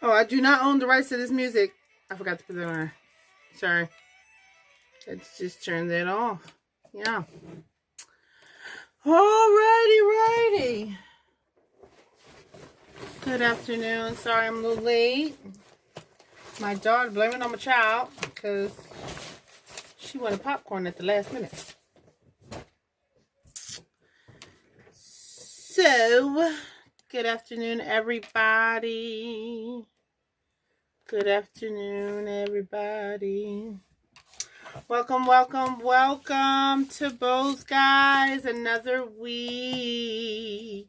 Oh, I do not own the rights to this music. I forgot to put that on. Sorry. Let's just turn that off. Yeah. Alrighty. Good afternoon. Sorry I'm a little late. My daughter blaming on my child because she wanted popcorn at the last minute. So, good afternoon, everybody. Good afternoon, everybody. Welcome to B.O.W.S, guys. Another week.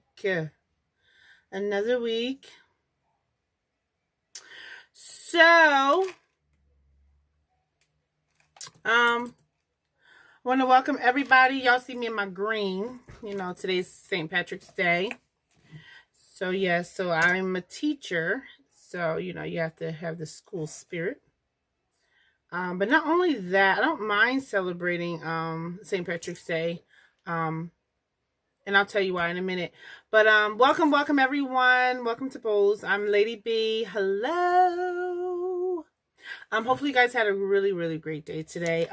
So, I want to welcome everybody. Y'all see me in my green. You know, today's St. Patrick's Day. So, yes, so I'm a teacher. So, you know, you have to have the school spirit. But not only that, I don't mind celebrating St. Patrick's Day. And I'll tell you why in a minute. But welcome everyone. Welcome to B.O.W.S. I'm Lady B. Hello. Hopefully you guys had a really great day today.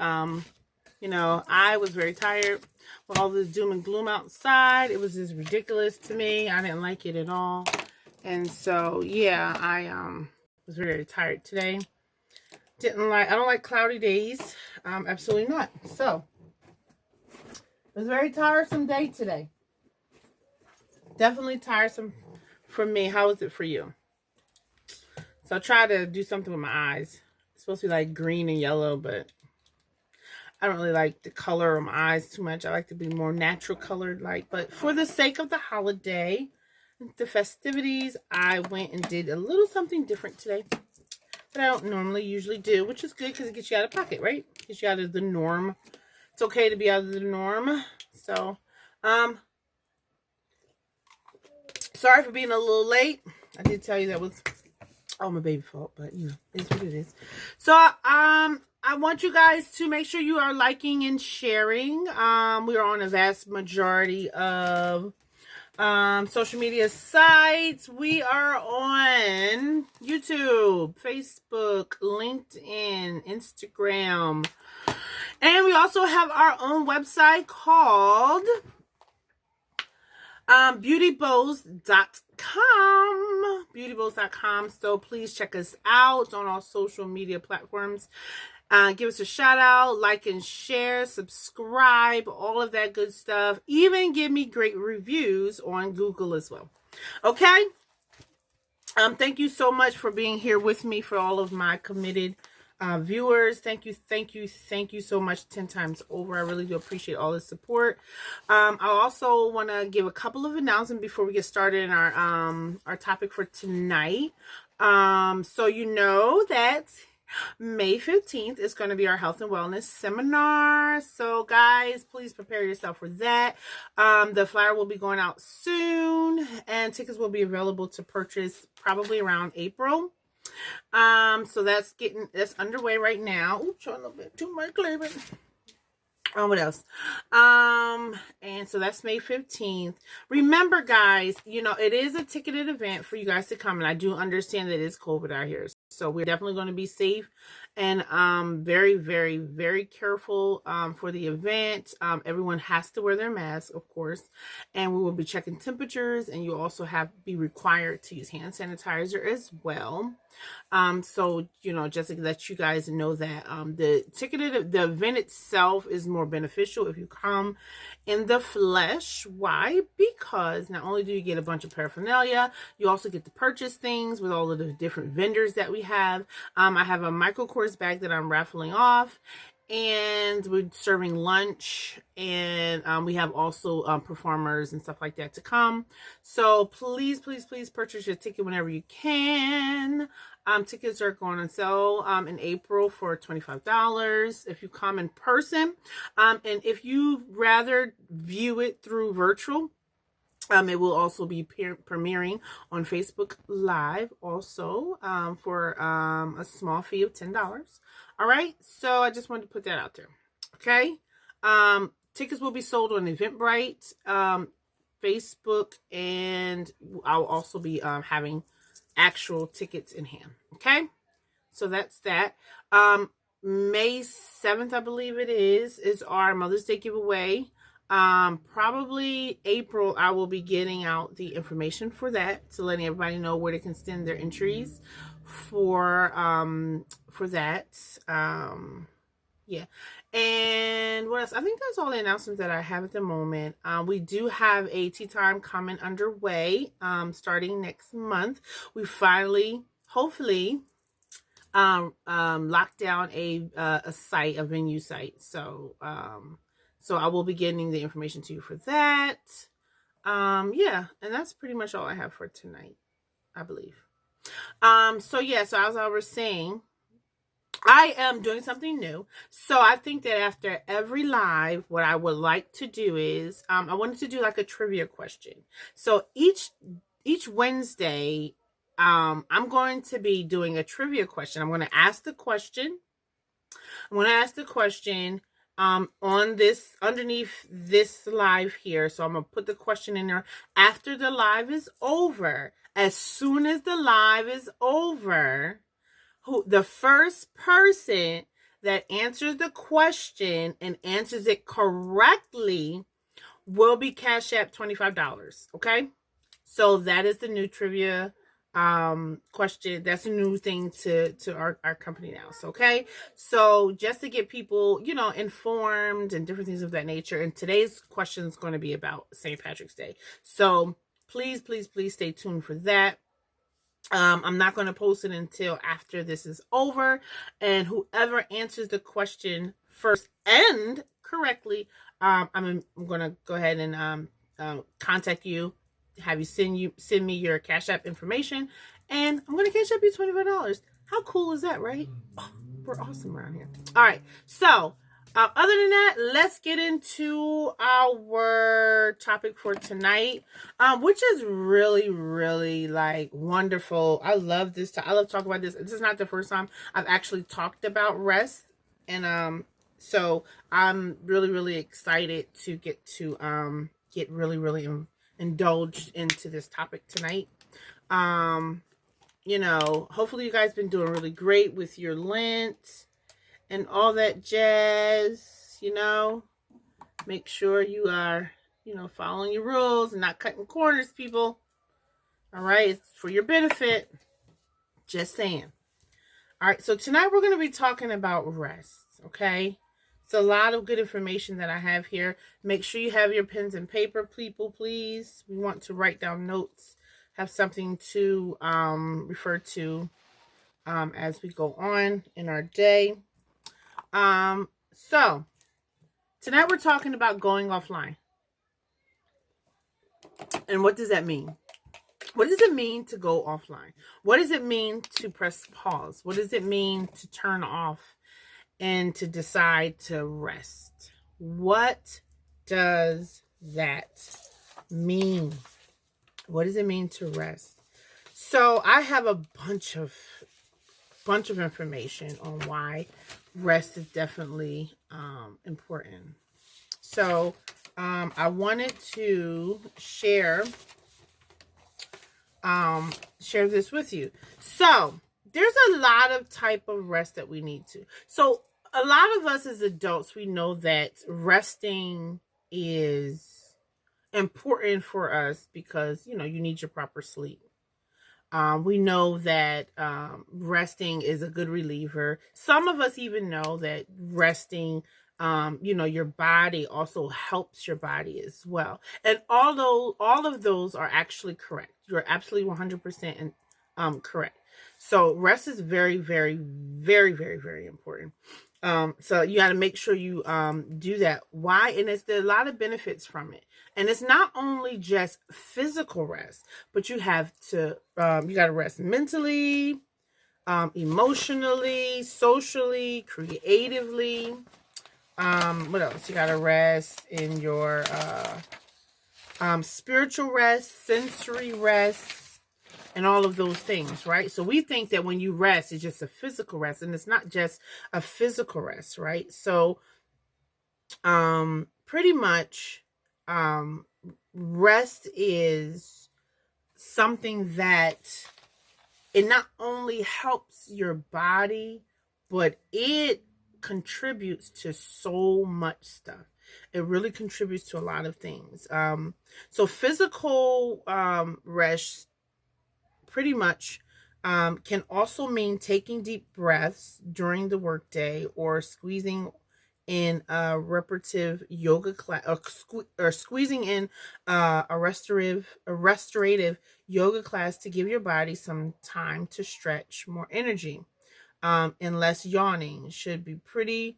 You know, I was very tired with all this doom and gloom outside. It was just ridiculous to me. I didn't like it at all. And so, yeah, I was very tired today. I don't like cloudy days. Absolutely not. So, it was a very tiresome day today. Definitely tiresome for me. How was it for you? So, I tried to do something with my eyes. It's supposed to be like green and yellow, but I don't really like the color of my eyes too much. I like to be more natural colored, but for the sake of the holiday, the festivities, I went and did a little something different today that I don't normally usually do, which is good because it gets you out of pocket, right? Gets you out of the norm. It's okay to be out of the norm. So, sorry for being a little late. I did tell you that was all my baby fault, but you know, it's what it is. So, I want you guys to make sure you are liking and sharing. We are on a vast majority of social media sites. We are on YouTube, Facebook, LinkedIn, Instagram, and we also have our own website called beautybows.com. So please check us out on all social media platforms. Give us a shout out, like and share, subscribe, all of that good stuff. Even give me great reviews on Google as well. Okay? Thank you so much for being here with me, for all of my committed viewers. Thank you so much 10 times over. I really do appreciate all the support. I also want to give a couple of announcements before we get started in our topic for tonight. So you know that May 15th is going to be our health and wellness seminar. So guys, please prepare yourself for that. The flyer will be going out soon and tickets will be available to purchase probably around April. So that's underway right now. Ooh, showing a little bit too much cleavage. What else? And so that's May 15th. Remember, guys, you know, it is a ticketed event for you guys to come. And I do understand that it's COVID out here. So we're definitely going to be safe and very careful for the event. Everyone has to wear their mask, of course. And we will be checking temperatures. And you also be required to use hand sanitizer as well. So, you know, just to let you guys know that the event itself is more beneficial if you come in the flesh. Why? Because not only do you get a bunch of paraphernalia, you also get to purchase things with all of the different vendors that we have. I have a Michael Kors bag that I'm raffling off. And we're serving lunch, and we have also performers and stuff like that to come. So please purchase your ticket whenever you can. Tickets are going on sale in April for $25 if you come in person. And if you rather view it through virtual, it will also be premiering on Facebook Live also for a small fee of $10. All right, so I just wanted to put that out there. Okay, tickets will be sold on Eventbrite, Facebook, and I'll also be having actual tickets in hand. Okay, so that's that. May 7th, I believe it is our Mother's Day giveaway. Probably April, I will be getting out the information for that, to letting everybody know where they can send their entries for that. Yeah. And what else? I think that's all the announcements that I have at the moment. We do have a tea time coming underway, starting next month. We finally, hopefully, locked down a site, a venue site. So I will be getting the information to you for that. Yeah, and that's pretty much all I have for tonight, I believe. So as I was saying, I am doing something new. So I think that after every live, what I would like to do is, I wanted to do like a trivia question. So each Wednesday, I'm going to be doing a trivia question. I'm going to ask the question. On this, underneath this live here. So I'm going to put the question in there after the live is over. As soon as the live is over, the first person that answers the question and answers it correctly will be Cash App $25. Okay, so that is the new trivia question. That's a new thing to our company now. So okay, so just to get people informed and different things of that nature. And today's question is going to be about St. Patrick's Day, so please stay tuned for that. I'm not going to post it until after this is over. And whoever answers the question first and correctly, I'm going to go ahead and contact you, have you send me your Cash App information, and I'm going to Cash App you $25. How cool is that, right? Oh, we're awesome around here. All right, so other than that, let's get into our topic for tonight, which is really, really like wonderful. I love this. I love talking about this. This is not the first time I've actually talked about rest, and so I'm really, really excited to get really, really indulged into this topic tonight. Hopefully you guys been doing really great with your Lent and all that jazz. Make sure you are, following your rules and not cutting corners, people. All right, it's for your benefit. Just saying. All right, so tonight we're going to be talking about rest, okay? It's a lot of good information that I have here. Make sure you have your pens and paper, people, please. We want to write down notes, have something to refer to as we go on in our day. So tonight we're talking about going offline. And what does that mean? What does it mean to go offline? What does it mean to press pause? What does it mean to turn off and to decide to rest? What does that mean? What does it mean to rest? So I have a bunch of information on why rest is definitely important. So I wanted to share this with you. So there's a lot of type of rest that we need to. So a lot of us as adults, we know that resting is important for us because, you need your proper sleep. We know that resting is a good reliever. Some of us even know that resting, your body also helps your body as well. And although all of those are actually correct, you're absolutely 100% correct. So rest is very, very, very, very, very important. So you got to make sure you do that. Why? And there are a lot of benefits from it. And it's not only just physical rest, but you have to you got to rest mentally, emotionally, socially, creatively. What else? You got to rest in your spiritual rest, sensory rest, and all of those things, right? So we think that when you rest, it's just a physical rest, and it's not just a physical rest, right? So pretty much rest is something that it not only helps your body, but it contributes to so much stuff. It really contributes to a lot of things. So physical rest pretty much can also mean taking deep breaths during the workday or squeezing in a reparative yoga class or squeezing in a restorative yoga class to give your body some time to stretch, more energy, and less yawning should be pretty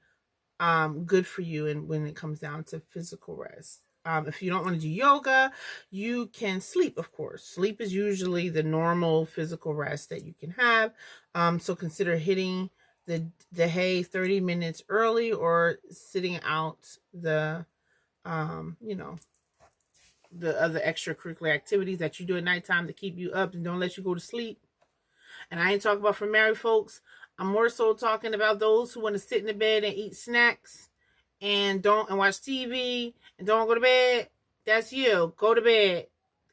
good for you. And when it comes down to physical rest, if you don't want to do yoga, you can sleep. Of course, sleep is usually the normal physical rest that you can have. So consider hitting the hay 30 minutes early, or sitting out the other extracurricular activities that you do at nighttime to keep you up and don't let you go to sleep. And I ain't talking about for married folks. I'm more so talking about those who want to sit in the bed and eat snacks and watch TV and don't go to bed. That's you. Go to bed.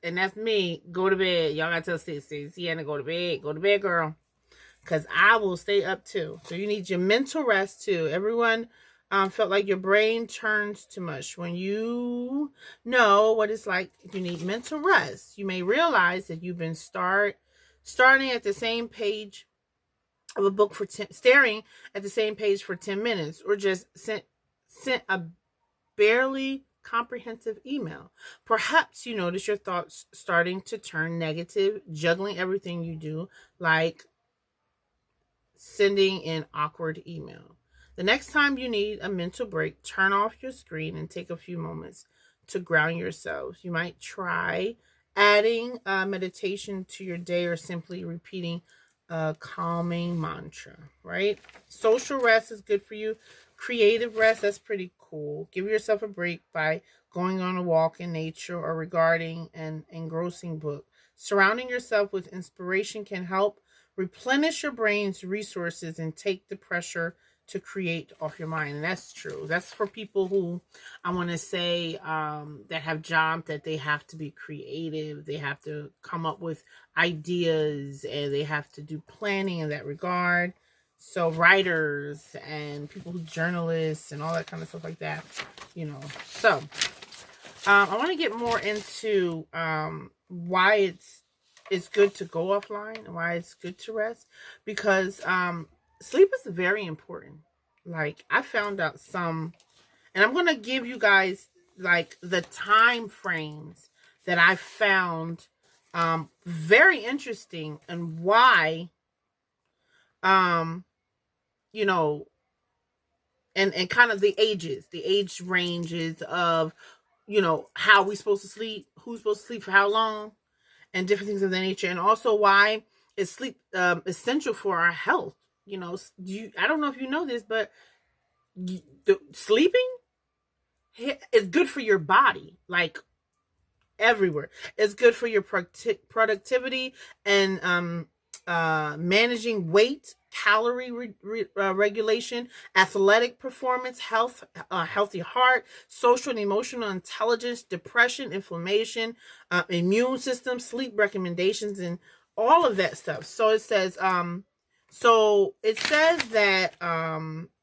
And that's me. Go to bed. Y'all gotta tell Sienna, go to bed. Go to bed, girl. Because I will stay up too. So you need your mental rest too. Everyone felt like your brain turns too much. When you know what it's like, you need mental rest. You may realize that you've been starting at the same page of a book staring at the same page for 10 minutes, or just sent a barely comprehensive email. Perhaps you notice your thoughts starting to turn negative, juggling everything you do, like sending an awkward email. The next time you need a mental break, turn off your screen and take a few moments to ground yourselves. You might try adding meditation to your day, or simply repeating a calming mantra, right? Social rest is good for you. Creative rest, that's pretty cool. Give yourself a break by going on a walk in nature or regarding an engrossing book. Surrounding yourself with inspiration can help replenish your brain's resources and take the pressure to create off your mind. And that's true. That's for people who, I want to say, that have jobs that they have to be creative. They have to come up with ideas, and they have to do planning in that regard. So writers and people who journalists and all that kind of stuff like that, So I want to get more into why it's good to go offline and why it's good to rest, because sleep is very important. Like, I found out and I'm going to give you guys like the time frames that I found very interesting, and why and kind of the age ranges of how we supposed to sleep, who's supposed to sleep for how long, and different things of that nature. And also why is sleep essential for our health. I don't know if you know this, but sleeping is good for your body, like everywhere. It's good for your productivity and managing weight, calorie regulation, athletic performance, healthy heart, social and emotional intelligence, depression, inflammation, immune system, sleep recommendations, and all of that stuff. So it says that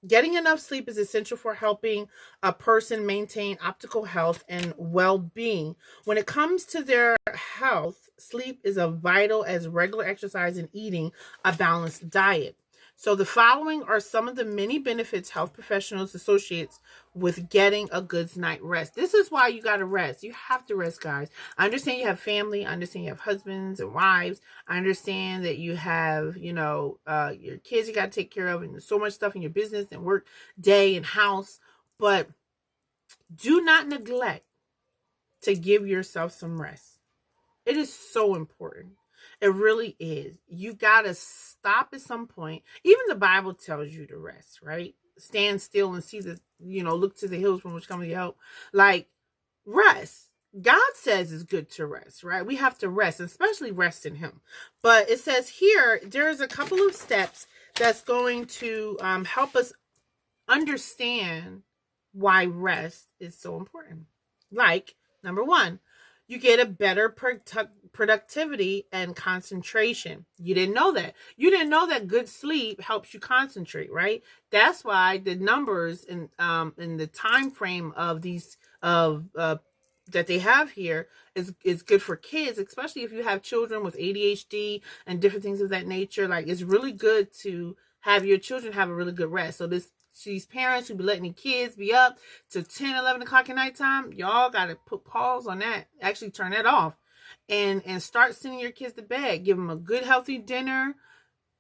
getting enough sleep is essential for helping a person maintain optimal health and well-being. When it comes to their health, sleep is as vital as regular exercise and eating a balanced diet. So the following are some of the many benefits health professionals associate with getting a good night's rest. This is why you got to rest. You have to rest, guys. I understand you have family. I understand you have husbands and wives. I understand that you have, your kids you got to take care of, and there's so much stuff in your business and work day and house. But do not neglect to give yourself some rest. It is so important. It really is. You got to stop at some point. Even the Bible tells you to rest, right? Stand still and see look to the hills from which comes your help. Like, rest. God says it's good to rest, right? We have to rest, especially rest in Him. But it says here, there's a couple of steps that's going to help us understand why rest is so important. Like, number one, You get a better productivity and concentration. You didn't know that. You didn't know that good sleep helps you concentrate, right? That's why the numbers in the time frame of these of that they have here is good for kids, especially if you have children with ADHD and different things of that nature. Like, it's really good to have your children have a really good rest. So these parents who be letting the kids be up to 10, 11 o'clock at nighttime, y'all got to put pause on that. Actually turn that off and start sending your kids to bed. Give them a good, healthy dinner.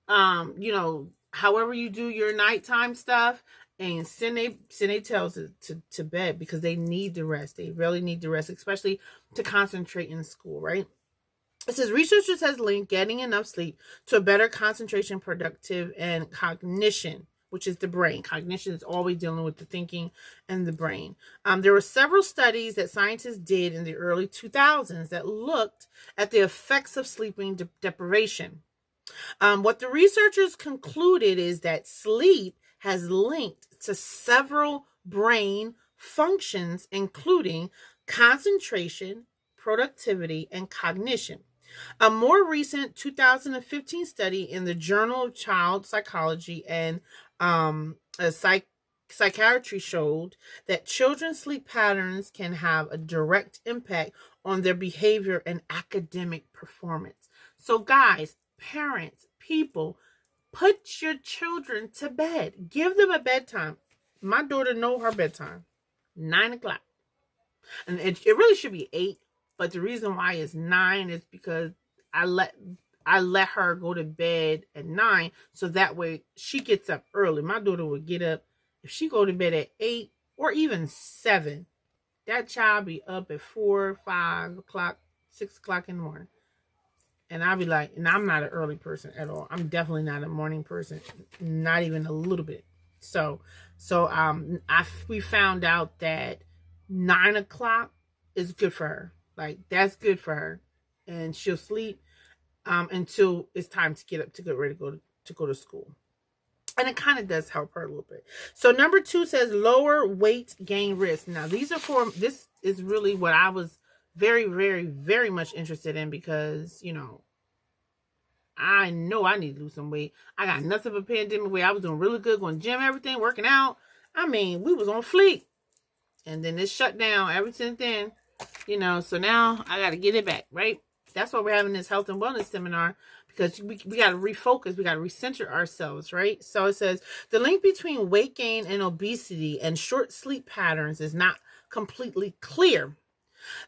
However you do your nighttime stuff, and send they tails to bed, because they need the rest. They really need the rest, especially to concentrate in school, right? It says researchers has linked getting enough sleep to a better concentration, productive, and cognition, which is the brain. Cognition is always dealing with the thinking and the brain. There were several studies that scientists did in the early 2000s that looked at the effects of sleeping deprivation. What the researchers concluded is that sleep has linked to several brain functions, including concentration, productivity, and cognition. A more recent 2015 study in the Journal of Child Psychology and Psychiatry showed that children's sleep patterns can have a direct impact on their behavior and academic performance. So, guys, parents, people, put your children to bed. Give them a bedtime. My daughter know her bedtime, 9 o'clock. And it really should be 8, but the reason why it's 9 is because I let her go to bed at 9, so that way she gets up early. My daughter would get up, if she go to bed at 8 or even 7, that child be up at 4, 5 o'clock, 6 o'clock in the morning. And I'll be like, and I'm not an early person at all. I'm definitely not a morning person, not even a little bit. So we found out that 9 o'clock is good for her. Like, that's good for her, and she'll sleep until it's time to get up to get ready to go to school. And it kind of does help her a little bit. So number 2 says lower weight gain risk. Now this is really what I was very, very, very much interested in, because, I know I need to lose some weight. I got nothing but pandemic weight. I was doing really good, going to gym, everything, working out. I mean, we was on fleek. And then it shut down ever since then. So now I got to get it back, right? That's why we're having this health and wellness seminar, because we got to refocus. We got to recenter ourselves, right? So it says the link between weight gain and obesity and short sleep patterns is not completely clear.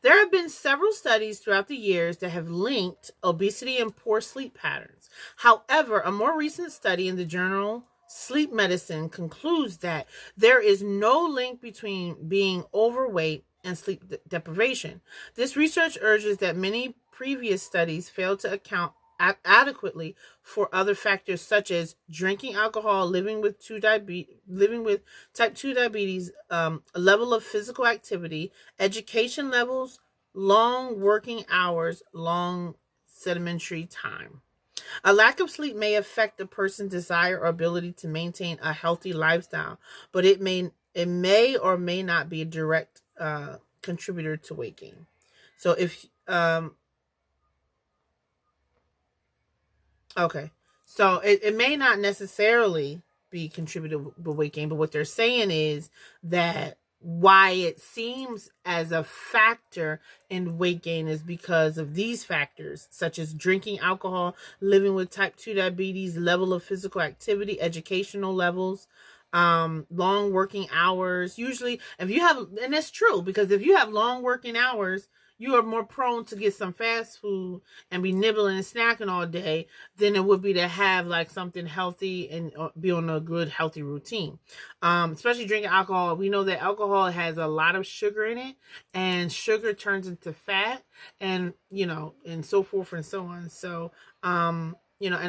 There have been several studies throughout the years that have linked obesity and poor sleep patterns. However, a more recent study in the journal Sleep Medicine concludes that there is no link between being overweight and sleep deprivation. This research urges that many previous studies failed to account adequately for other factors such as drinking alcohol, living with type 2 diabetes, a level of physical activity, education levels, long working hours, long sedentary time. A lack of sleep may affect a person's desire or ability to maintain a healthy lifestyle, but it may or may not be a direct contributor to weight gain. So if okay. So it may not necessarily be contributed to weight gain, but what they're saying is that why it seems as a factor in weight gain is because of these factors, such as drinking alcohol, living with type 2 diabetes, level of physical activity, educational levels, long working hours. Usually, and that's true, because if you have long working hours, you are more prone to get some fast food and be nibbling and snacking all day than it would be to have like something healthy and be on a good healthy routine. Especially drinking alcohol. We know that alcohol has a lot of sugar in it, and sugar turns into fat, and and so forth and so on. So and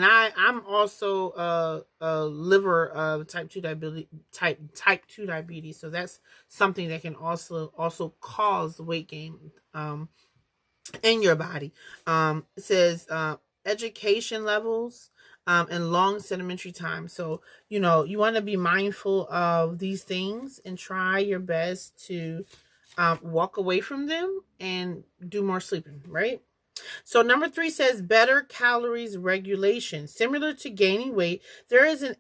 I'm also a liver type 2 diabetes, so that's something that can also cause weight gain in your body. It says education levels and long sedimentary time. So you want to be mindful of these things and try your best to walk away from them and do more sleeping, right? So number 3 says better calories regulation. Similar to gaining weight, there is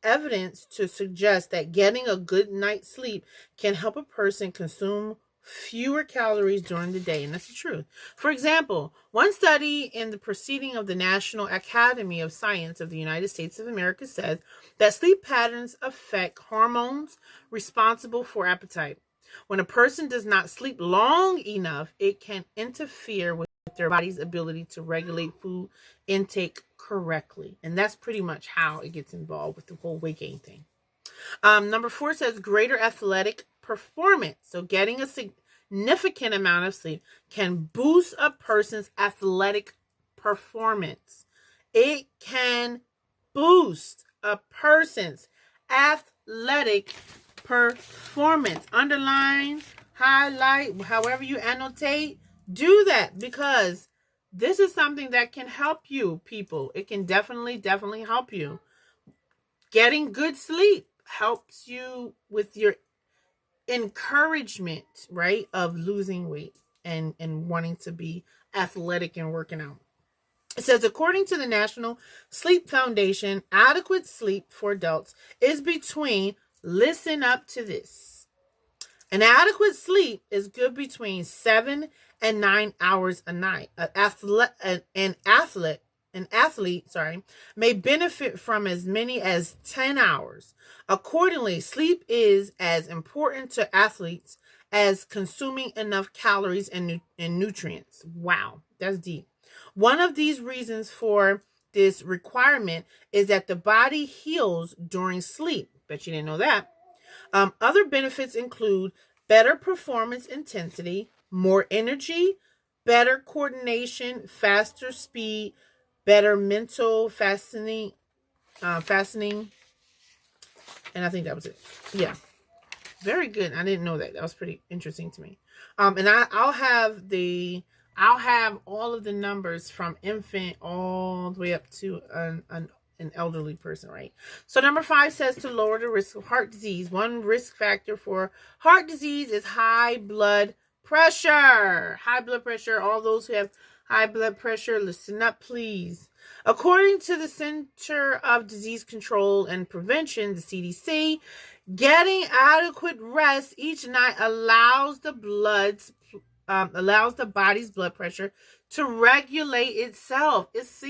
evidence to suggest that getting a good night's sleep can help a person consume fewer calories during the day, and that's the truth. For example, one study in the Proceeding of the National Academy of Science of the United States of America says that sleep patterns affect hormones responsible for appetite. When a person does not sleep long enough, it can interfere with their body's ability to regulate food intake correctly. And that's pretty much how it gets involved with the whole weight gain thing. Number 4 says greater athletic performance. So getting a significant amount of sleep can boost a person's athletic performance. It can boost a person's athletic performance. Underline, highlight, however you annotate, do that, because this is something that can help you, people. It can definitely help you. Getting good sleep helps you with your encouragement, right, of losing weight and wanting to be athletic and working out. It says, according to the National Sleep Foundation, adequate sleep for adults is between, listen up to this, an adequate sleep is good between 7 and 9 hours a night. An athlete, may benefit from as many as 10 hours. Accordingly, sleep is as important to athletes as consuming enough calories and nutrients. Wow, that's deep. One of these reasons for this requirement is that the body heals during sleep. Bet you didn't know that. Other benefits include better performance intensity, more energy, better coordination, faster speed, better mental fastening, and I think that was it. Yeah, very good. I didn't know that. That was pretty interesting to me. And I'll have all of the numbers from infant all the way up to an elderly person, right? So number 5 says to lower the risk of heart disease. One risk factor for heart disease is high blood pressure. High blood pressure. All those who have high blood pressure, listen up, please. According to the Center of Disease Control and Prevention, the CDC, getting adequate rest each night allows the body's blood pressure to regulate itself. It's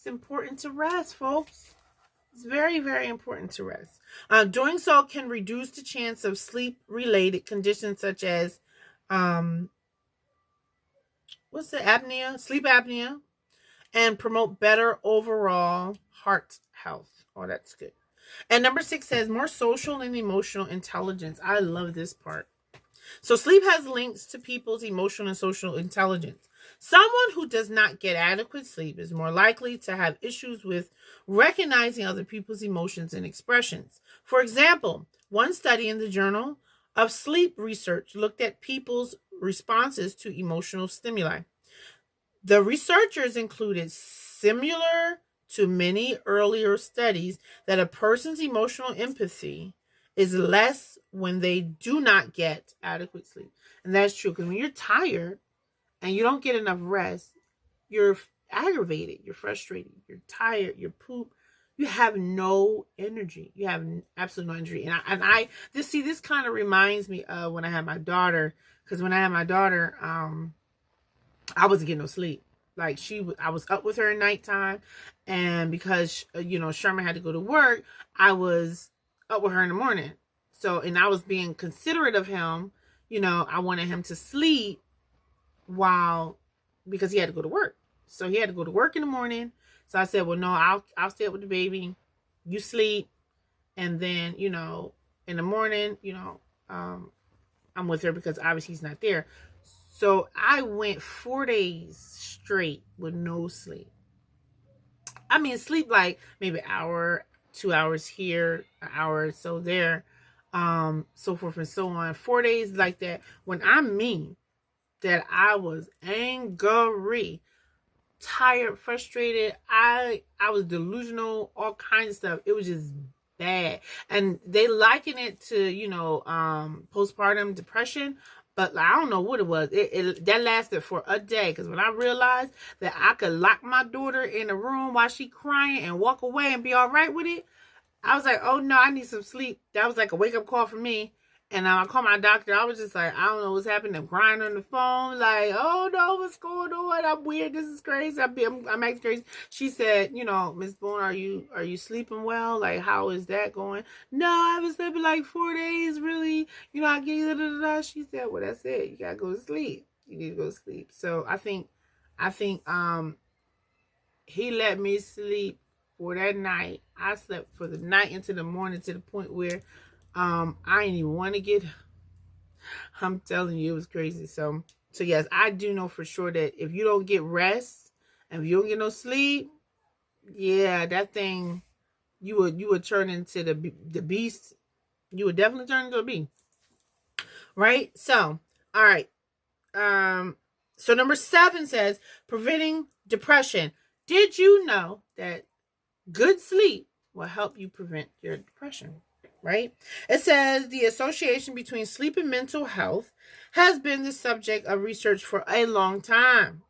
important to rest, folks. It's very, very important to rest. Doing so can reduce the chance of sleep-related conditions such as sleep apnea, and promote better overall heart health. Oh, that's good. And number 6 says more social and emotional intelligence. I love this part. So sleep has links to people's emotional and social intelligence. Someone who does not get adequate sleep is more likely to have issues with recognizing other people's emotions and expressions. For example, one study in the Journal of Sleep Research looked at people's responses to emotional stimuli. The researchers included, similar to many earlier studies, that a person's emotional empathy is less when they do not get adequate sleep. And that's true, because when you're tired and you don't get enough rest, you're aggravated, you're frustrated, you're tired, you're pooped, you have no energy. You have absolutely no energy. This kind of reminds me of when I had my daughter, because when I had my daughter, I wasn't getting no sleep. Like I was up with her at nighttime, and because Sherman had to go to work, I was up with her in the morning. So, and I was being considerate of him. I wanted him to sleep because he had to go to work. So he had to go to work in the morning. So I said, well, no, I'll stay up with the baby. You sleep, and then in the morning, I'm with her because obviously he's not there. So I went 4 days straight with no sleep. I mean, sleep like maybe an hour, 2 hours here, an hour or so there, so forth and so on. 4 days like that. When I mean that I was angry, tired, frustrated, I was delusional, all kinds of stuff. It was just bad. And they liken it to, postpartum depression. But I don't know what it was. That lasted for a day. Because when I realized that I could lock my daughter in a room while she crying and walk away and be all right with it, I was like, oh no, I need some sleep. That was like a wake up call for me. And I called my doctor. I was just like, I don't know what's happening. I'm crying on the phone. Like, oh no, what's going on? I'm weird. This is crazy. I'm acting crazy. She said, Miss Boone, are you sleeping well? Like, how is that going? No, I was sleeping like 4 days. Really, I get da. She said, well, that's it. You gotta go to sleep. You need to go to sleep. So I think, he let me sleep for that night. I slept for the night into the morning to the point where I didn't even want to get. I'm telling you, it was crazy. So yes, I do know for sure that if you don't get rest and if you don't get no sleep, yeah, that thing, you would turn into the beast. You would definitely turn into a beast, right? So, all right. So number 7 says preventing depression. Did you know that good sleep will help you prevent your depression? Right? It says the association between sleep and mental health has been the subject of research for a long time.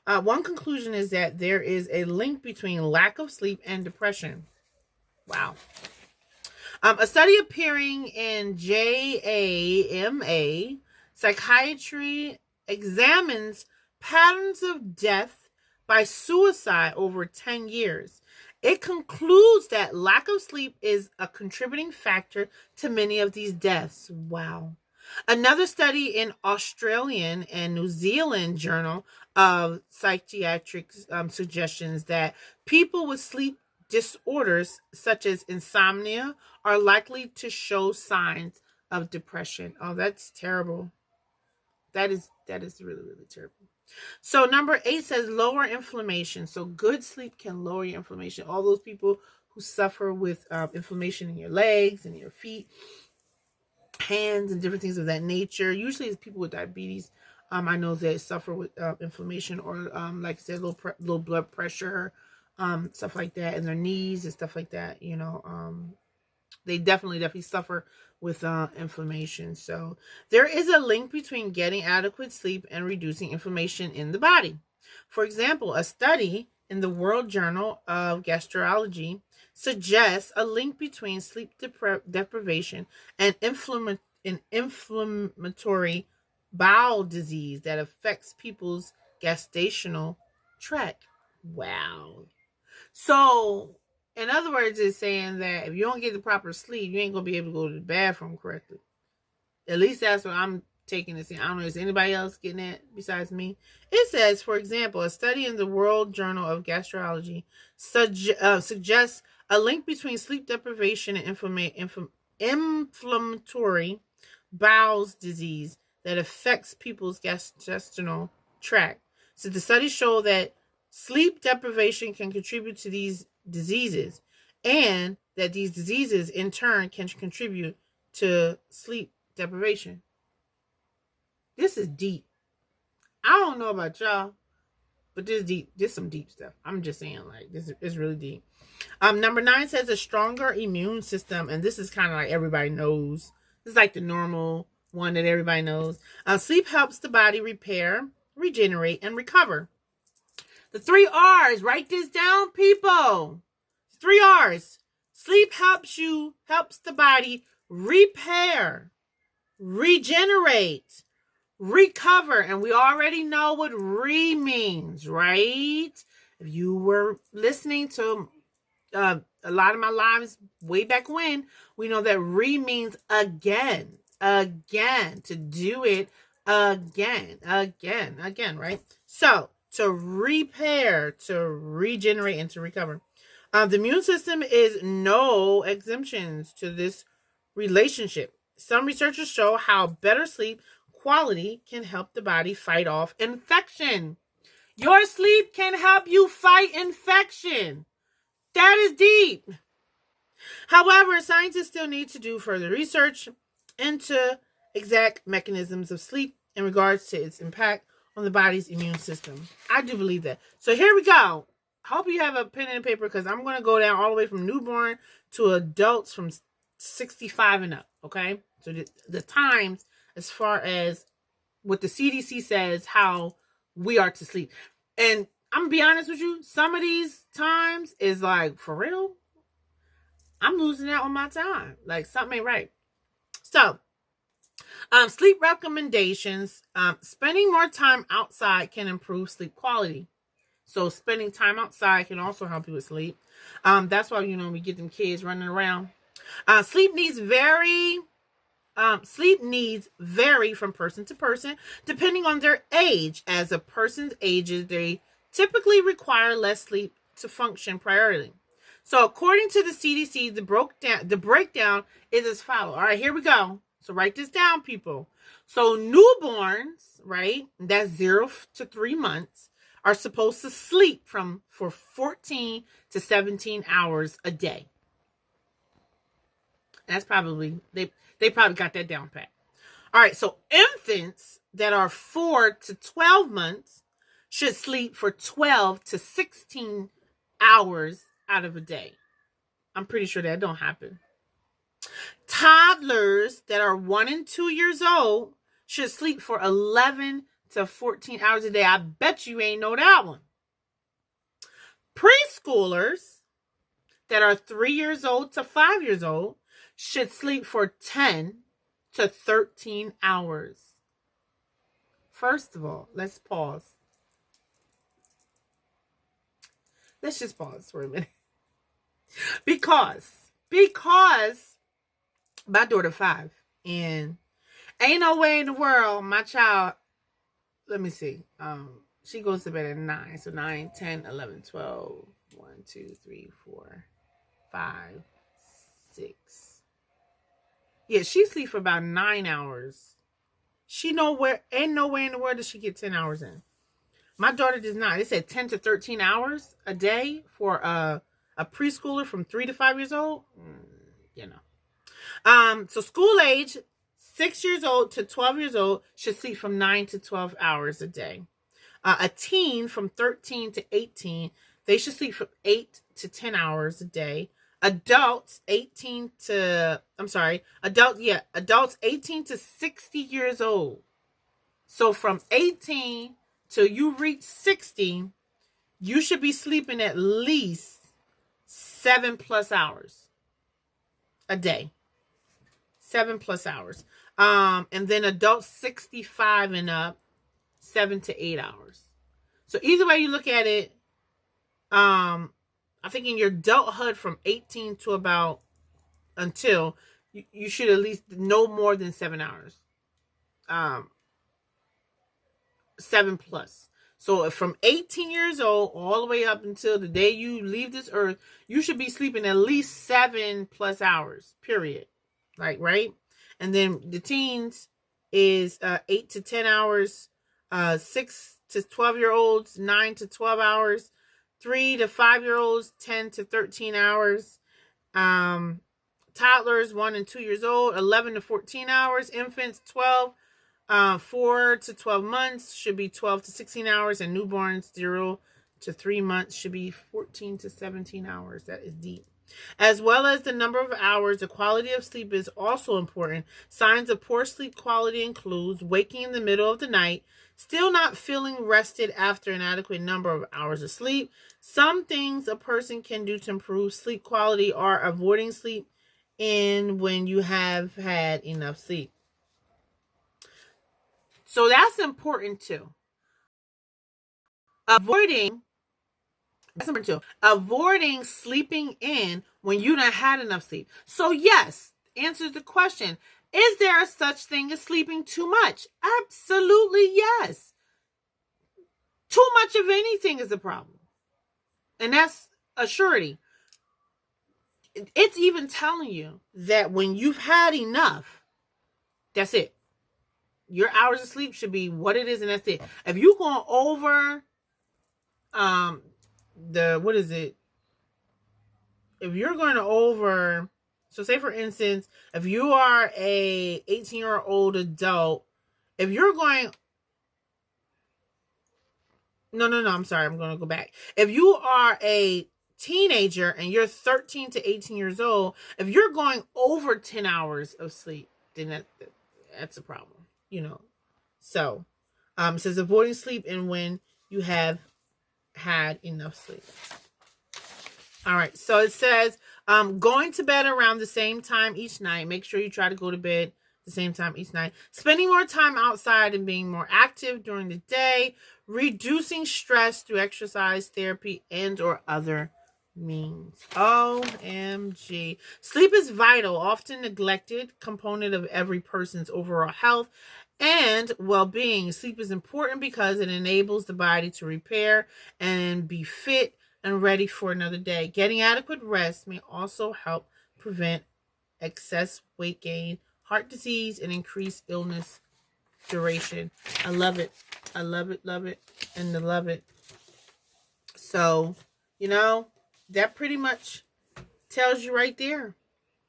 One conclusion is that there is a link between lack of sleep and depression. Wow. A study appearing in JAMA Psychiatry examines patterns of death by suicide over 10 years. It concludes that lack of sleep is a contributing factor to many of these deaths. Wow. Another study in Australian and New Zealand Journal of Psychiatric suggestions that people with sleep disorders such as insomnia are likely to show signs of depression. Oh, that's terrible. That is really, really terrible. So number 8 says lower inflammation. So good sleep can lower your inflammation. All those people who suffer with inflammation in your legs and your feet, hands, and different things of that nature. Usually it's people with diabetes. I know that suffer with inflammation or like I said, low blood pressure, stuff like that, in their knees and stuff like that. They definitely suffer with inflammation. So there is a link between getting adequate sleep and reducing inflammation in the body. For example, a study in the World Journal of Gastrology suggests a link between sleep deprivation and inflammatory bowel disease that affects people's gestational tract. Wow. So, in other words, it's saying that if you don't get the proper sleep, you ain't going to be able to go to the bathroom correctly. At least that's what I'm taking this in. I don't know, is anybody else getting that besides me? It says, for example, a study in the World Journal of Gastrology suggests a link between sleep deprivation and inflammatory bowel disease that affects people's gastrointestinal tract. So the studies show that sleep deprivation can contribute to these diseases, and that these diseases in turn can contribute to sleep deprivation. This is deep. I don't know about y'all, but this is deep. This is some deep stuff. I'm just saying, like, this is really deep. Number 9 says a stronger immune system, and this is kind of like everybody knows. This is like the normal one that everybody knows. Sleep helps the body repair, regenerate, and recover. The 3 R's. Write this down, people. 3 R's. Sleep helps the body repair, regenerate, recover. And we already know what re means, right? If you were listening to a lot of my lives way back when, we know that re means again, to do it again, right? So, to repair, to regenerate, and to recover. The immune system is no exemptions to this relationship. Some researchers show how better sleep quality can help the body fight off infection. Your sleep can help you fight infection. That is deep. However, scientists still need to do further research into exact mechanisms of sleep in regards to its impact on the body's immune system. I do believe that. So here we go. hope you have a pen and paper, because I'm going to go down all the way from newborn to adults from 65 and up. Okay. So the times as far as what the CDC says, how we are to sleep. And I'm gonna be honest with you, some of these times is like, for real, I'm losing out on my time. Like, something ain't right. So, sleep recommendations. Spending more time outside can improve sleep quality. So spending time outside can also help you with sleep. That's why, we get them kids running around. Sleep needs vary from person to person, depending on their age. As a person's ages, they typically require less sleep to function priorly. So according to the CDC, the breakdown is as follows. All right, here we go. So write this down, people. So newborns, right, that's 0 to 3 months, are supposed to sleep for 14 to 17 hours a day. That's probably, they probably got that down pat. All right, so infants that are 4 to 12 months should sleep for 12 to 16 hours out of a day. I'm pretty sure that don't happen. Toddlers that are 1 and 2 years old should sleep for 11 to 14 hours a day. I bet you ain't know that one. Preschoolers that are 3 years old to 5 years old should sleep for 10 to 13 hours. First of all, let's pause. Let's just pause for a minute. Because my daughter 5, and ain't no way in the world my child, let me see, she goes to bed at 9, so 9, 10, 11, 12, 1, 2, 3, 4, 5, 6. Yeah, she sleeps for about 9 hours. Ain't no way in the world does she get 10 hours in. My daughter does not. They said 10 to 13 hours a day for a preschooler from 3 to 5 years old. So school age, 6 years old to 12 years old should sleep from 9 to 12 hours a day. A teen from 13 to 18, they should sleep from 8 to 10 hours a day. Adults 18 to 60 years old. So from 18 till you reach 60, you should be sleeping at least 7+ hours a day. 7+ hours. And then adults 65 and up, 7 to 8 hours. So either way you look at it, I think in your adulthood from 18 to about until you should at least no more than 7 hours. 7+. So from 18 years old all the way up until the day you leave this earth, you should be sleeping at least 7+ hours, period. Like, right? And then the teens is 8 to 10 hours, 6 to 12-year-olds, 9 to 12 hours, 3 to 5-year-olds, 10 to 13 hours, toddlers 1 and 2 years old, 11 to 14 hours, infants 12, 4 to 12 months should be 12 to 16 hours, and newborns 0 to 3 months should be 14 to 17 hours. That is deep. As well as the number of hours, the quality of sleep is also important. Signs of poor sleep quality includes waking in the middle of the night, still not feeling rested after an adequate number of hours of sleep. Some things a person can do to improve sleep quality are avoiding sleep in when you have had enough sleep. So that's important too. Avoiding sleeping in when you done had enough sleep. So yes, answers the question. Is there a such thing as sleeping too much? Absolutely yes. Too much of anything is a problem. And that's a surety. It's even telling you that when you've had enough, that's it. Your hours of sleep should be what it is, and that's it. If you're going over if you're going over, so say for instance, if you are a 18-year-old adult, if you're going No, no, no. I'm sorry. I'm going to go back. If you are a teenager and you're 13 to 18 years old, if you're going over 10 hours of sleep, then that's a problem, you know. So, it says avoiding sleep and when you have had enough sleep. All right. So it says going to bed around the same time each night. Make sure you try to go to bed the same time each night. Spending more time outside and being more active during the day. Reducing stress through exercise, therapy, and or other means. OMG. Sleep is vital, often neglected component of every person's overall health and well-being. Sleep is important because it enables the body to repair and be fit and ready for another day. Getting adequate rest may also help prevent excess weight gain, heart disease, and increased illness duration. I love it. I love it, and I love it. So, that pretty much tells you right there.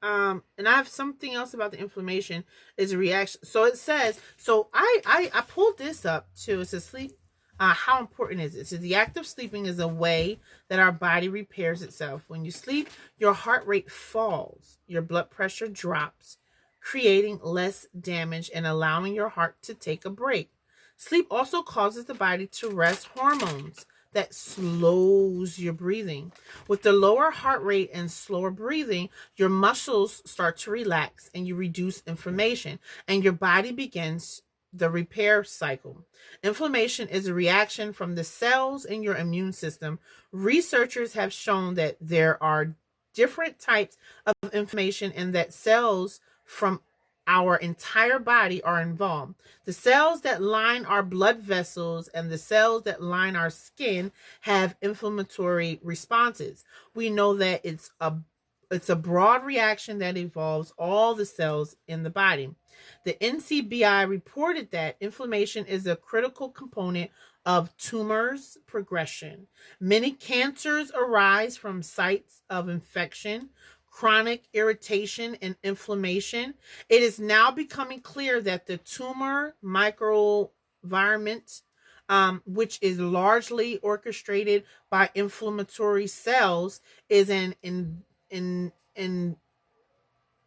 And I have something else about the inflammation is a reaction. So it says, so I pulled this up too. It says sleep. How important is it? It says the act of sleeping is a way that our body repairs itself. When you sleep, your heart rate falls, your blood pressure drops, creating less damage and allowing your heart to take a break. Sleep also causes the body to rest hormones that slows your breathing. With the lower heart rate and slower breathing, your muscles start to relax and you reduce inflammation, and your body begins the repair cycle. Inflammation is a reaction from the cells in your immune system. Researchers have shown that there are different types of inflammation and that cells from our entire body are involved. The cells that line our blood vessels and the cells that line our skin have inflammatory responses. We know that it's a broad reaction that involves all the cells in the body. The NCBI reported that inflammation is a critical component of tumors progression. Many cancers arise from sites of infection, chronic irritation, and inflammation. It is now becoming clear that the tumor microenvironment, which is largely orchestrated by inflammatory cells, is an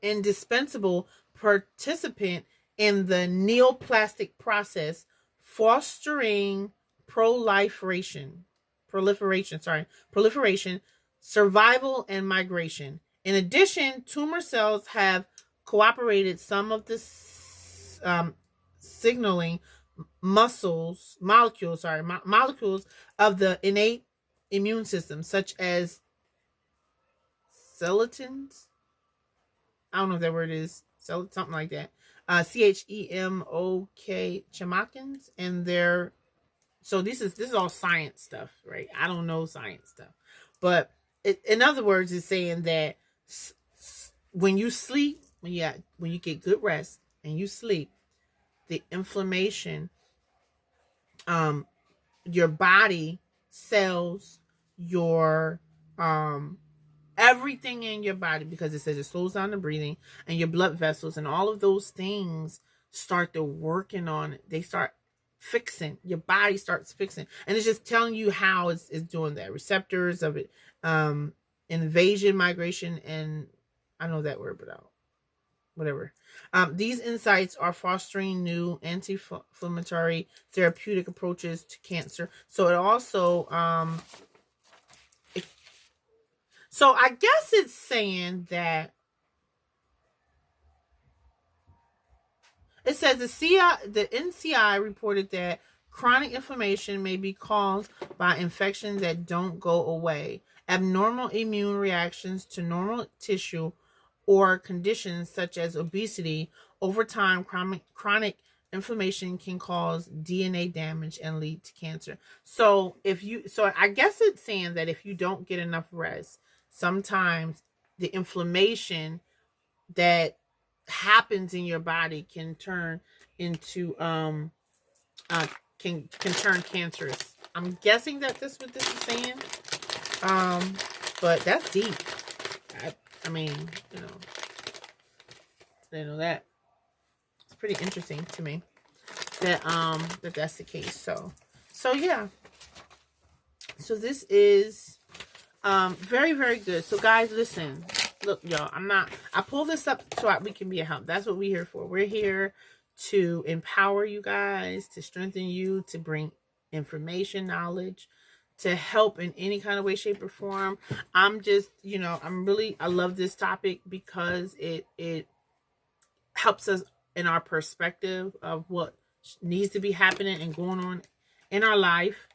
indispensable participant in the neoplastic process, fostering proliferation, survival, and migration. In addition, tumor cells have cooperated some of the signaling molecules of the innate immune system, such as celatins. I don't know if that word is something like that. CHEMOK, and they're so this is all science stuff, right? I don't know science stuff, but in other words, it's saying that when you sleep, when you get good rest and you sleep, the inflammation, your body cells, your everything in your body, because it says it slows down the breathing, and your blood vessels and all of those things start to working on it. They start fixing, your body starts fixing, and it's just telling you how it's doing that. Receptors of it, invasion, migration, and I know that word, but whatever. These insights are fostering new anti-inflammatory therapeutic approaches to cancer. So it also so I guess it's saying that it says the NCI reported that chronic inflammation may be caused by infections that don't go away, abnormal immune reactions to normal tissue, or conditions such as obesity. Over time, chronic inflammation can cause DNA damage and lead to cancer. So I guess it's saying that if you don't get enough rest, sometimes the inflammation that happens in your body can turn into can turn cancerous. I'm guessing that this what this is saying. But that's deep. I mean, that it's pretty interesting to me that that's the case. So So yeah, so this is very, very good. So guys, listen, look, y'all, I pull this up so we can be a help. That's what we're here for. We're here to empower you guys, to strengthen you, to bring information, knowledge, to help in any kind of way, shape, or form. I'm just, I love this topic because it helps us in our perspective of what needs to be happening and going on in our life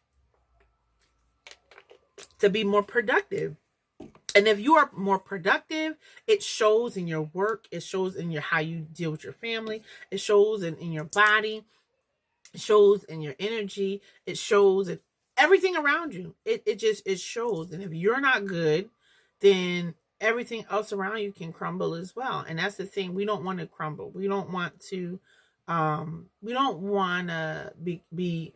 to be more productive. And if you are more productive, it shows in your work, it shows in your how you deal with your family, it shows in your body, it shows in your energy, it shows in everything around you. It shows. And if you're not good, then everything else around you can crumble as well. And that's the thing. We don't want to crumble. We don't want to be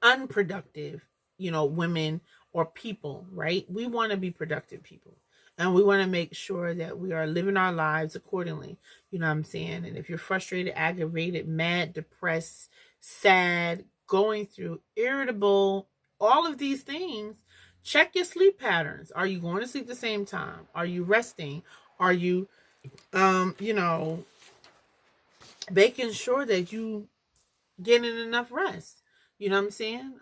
unproductive, women or people, right? We want to be productive people. And we want to make sure that we are living our lives accordingly. You know what I'm saying? And if you're frustrated, aggravated, mad, depressed, sad, going through, irritable, all of these things, check your sleep patterns. Are you going to sleep the same time? Are you resting? Are you, making sure that you getting enough rest? You know what I'm saying?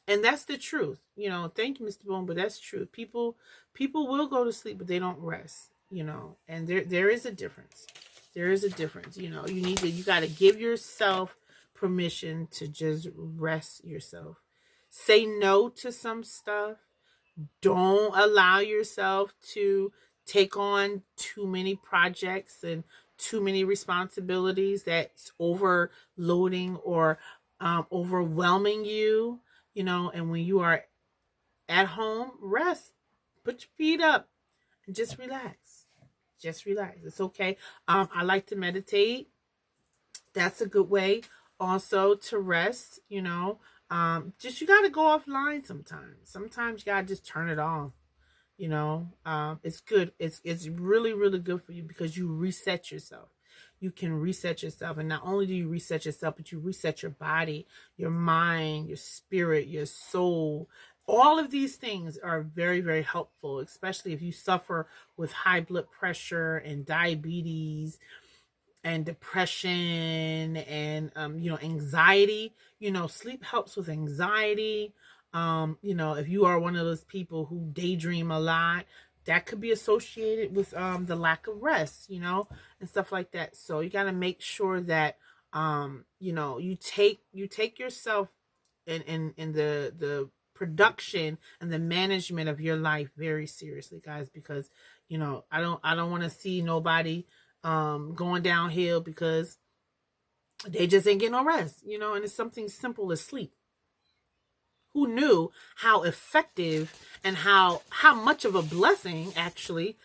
And that's the truth. Thank you, Mr. Boone, but that's true. People will go to sleep, but they don't rest, and there is a difference. There is a difference. You got to give yourself permission to just rest yourself. Say no to some stuff. Don't allow yourself to take on too many projects and too many responsibilities that's overloading or overwhelming you. And when you are at home, rest, put your feet up, and just relax. Just relax. It's okay. I like to meditate. That's a good way also to rest. Just you got to go offline sometimes. Sometimes you got to just turn it off. It's good. It's really, really good for you because you reset yourself. You can reset yourself. And not only do you reset yourself, but you reset your body, your mind, your spirit, your soul. All of these things are very, very helpful, especially if you suffer with high blood pressure and diabetes and depression and anxiety. Sleep helps with anxiety. If you are one of those people who daydream a lot, that could be associated with the lack of rest, and stuff like that. So you got to make sure that you take yourself in the production and the management of your life very seriously, guys, because I don't want to see nobody going downhill because they just ain't getting no rest, and it's something simple as sleep. Who knew how effective and how much of a blessing actually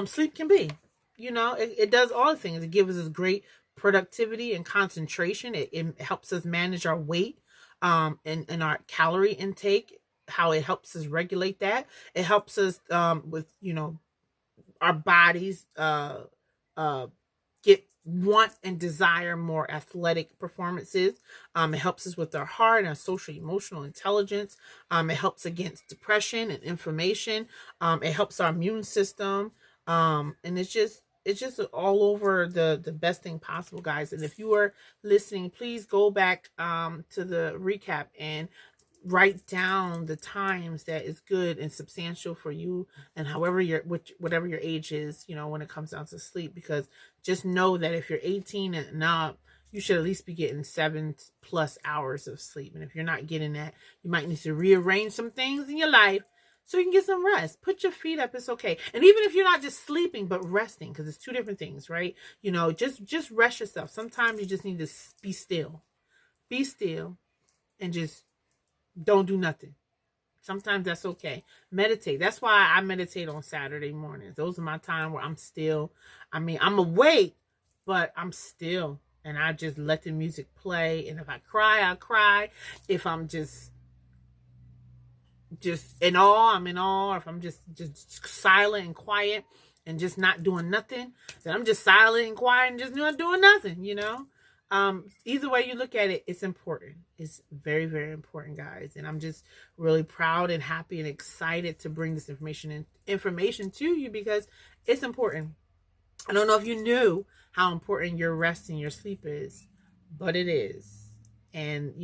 sleep can be? It does all the things. It gives us great productivity and concentration. It helps us manage our weight and our calorie intake, how it helps us regulate that. It helps us with our bodies want and desire more athletic performances. It helps us with our heart and our social emotional intelligence. It helps against depression and inflammation. It helps our immune system. And it's just all over the best thing possible, guys. And if you are listening, please go back to the recap and write down the times that is good and substantial for you and whatever your age is, when it comes down to sleep. Because just know that if you're 18 and up, you should at least be getting 7+ hours of sleep. And if you're not getting that, you might need to rearrange some things in your life so you can get some rest. Put your feet up. It's okay. And even if you're not just sleeping, but resting, because it's two different things, right? Just rest yourself. Sometimes you just need to be still. Be still and just don't do nothing. Sometimes that's okay. Meditate. That's why I meditate on Saturday mornings. Those are my time where I'm still. I'm awake, but I'm still. And I just let the music play. And if I cry, I cry. If I'm just in awe, I'm in awe. If I'm just silent and quiet and just not doing nothing, then I'm just silent and quiet and just not doing nothing, Either way you look at it, it's important. It's very, very important, guys. And I'm just really proud and happy and excited to bring this information to you because it's important. I don't know if you knew how important your rest and your sleep is, but it is. And,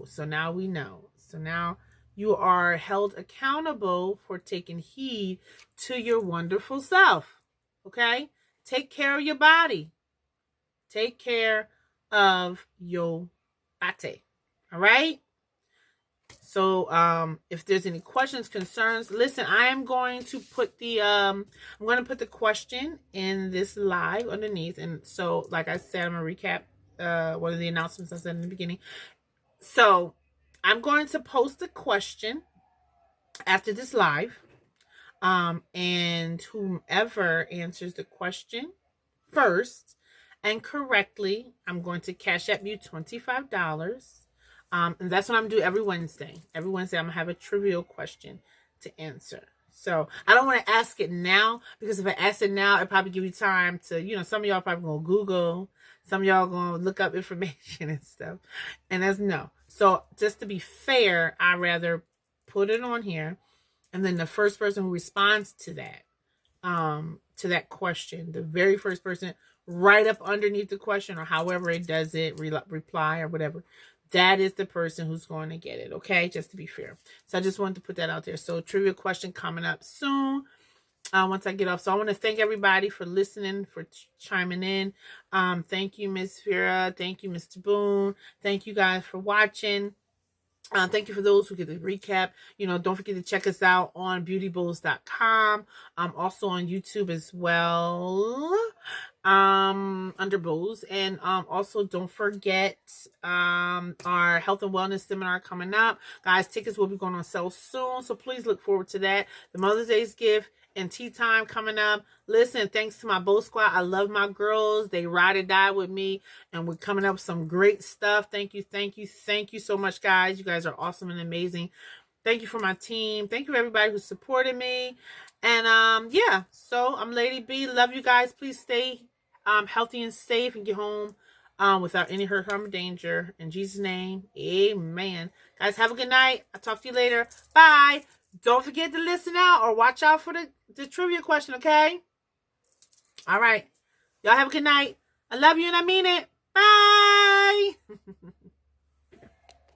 so now we know. So now you are held accountable for taking heed to your wonderful self. Okay? Take care of your body. Take care of your body. All right? So if there's any questions, concerns, listen, I am going to put the question in this live underneath. And so, like I said, I'm going to recap one of the announcements I said in the beginning. So I'm going to post a question after this live. And whomever answers the question first and correctly, I'm going to cash app you $25. And that's what I'm doing every Wednesday. Every Wednesday, I'm going to have a trivial question to answer. So I don't want to ask it now because if I ask it now, it probably give you time to, some of y'all probably going to Google. Some of y'all going to look up information and stuff. And that's no. So just to be fair, I'd rather put it on here. And then the first person who responds to that question, the very first person right up underneath the question or however it does it, reply or whatever, that is the person who's going to get it. Okay. Just to be fair. So I just wanted to put that out there. So trivia question coming up soon. Once I get off. So I want to thank everybody for listening, for chiming in. Thank you, Miss Vera. Thank you, Mr. Boone. Thank you guys for watching. Thank you for those who get the recap. Don't forget to check us out on B.O.W.S.com. Also on YouTube as well. Under B.O.W.S. And also don't forget our health and wellness seminar coming up. Guys, tickets will be going on sale soon. So please look forward to that. The Mother's Day's gift and tea time coming up. Listen, thanks to my B.O.W.S squad. I love my girls. They ride or die with me. And we're coming up with some great stuff. Thank you. Thank you. Thank you so much, guys. You guys are awesome and amazing. Thank you for my team. Thank you, everybody who supported me. And yeah, so I'm Lady B. Love you guys. Please stay healthy and safe and get home without any hurt, harm, or danger. In Jesus' name, amen. Guys, have a good night. I'll talk to you later. Bye. Don't forget to listen out or watch out for the trivia question, okay? All right. Y'all have a good night. I love you and I mean it. Bye.